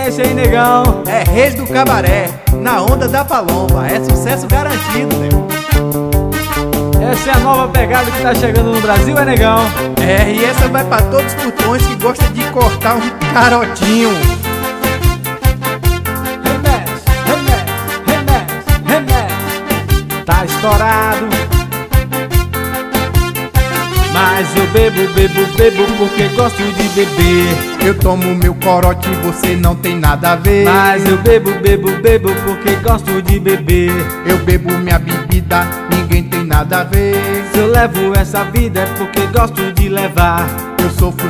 é esse aí, negão? É Reis do Cabaré, na onda da Palomba. É sucesso garantido, nego. Essa é a nova pegada que tá chegando no Brasil, é, negão? É, e essa vai pra todos os putões que gostam de cortar um carotinho. Remédio, tá estourado. Mas eu bebo porque gosto de beber. Eu tomo meu corote, você não tem nada a ver. Mas eu bebo porque gosto de beber. Eu bebo minha bebida, ninguém tem nada a ver. Se eu levo essa vida é porque gosto de levar. Eu sofro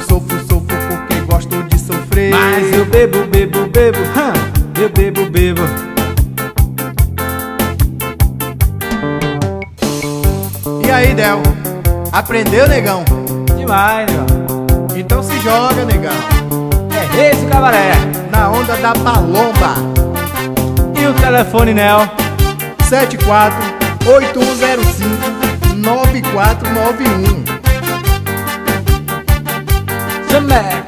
porque gosto de sofrer. Mas eu bebo, eu bebo. E aí, Del? Aprendeu, negão? Demais, negão. Então se joga, negão. É Reis do Cabaré, na onda da Palomba. E o telefone, Nel? 74-8105-9491. Chamé.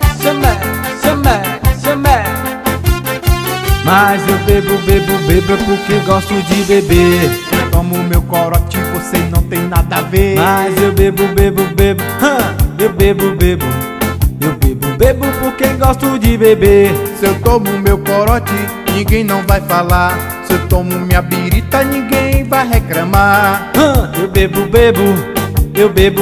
Mas eu bebo porque gosto de beber. Eu tomo meu corote, você não tem nada a ver. Mas eu bebo, eu bebo. Eu bebo porque gosto de beber. Se eu tomo meu corote, ninguém não vai falar. Se eu tomo minha birita, ninguém vai reclamar. Eu bebo, eu bebo. Eu bebo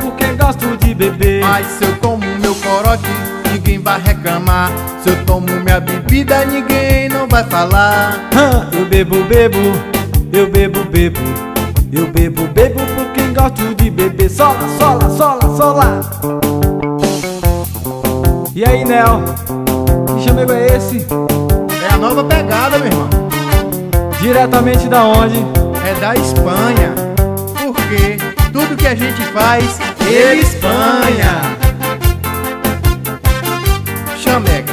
porque gosto de beber. Mas se eu tomo meu corote, ninguém vai reclamar. Se eu tomo minha bebida, ninguém não vai falar. Eu bebo, eu bebo. Eu bebo porque gosto de beber. Sola. E aí, Nel? Que chamego é esse? É a nova pegada, meu irmão. Diretamente da onde? É da Espanha. Porque tudo que a gente faz, ele Espanha. Chamega.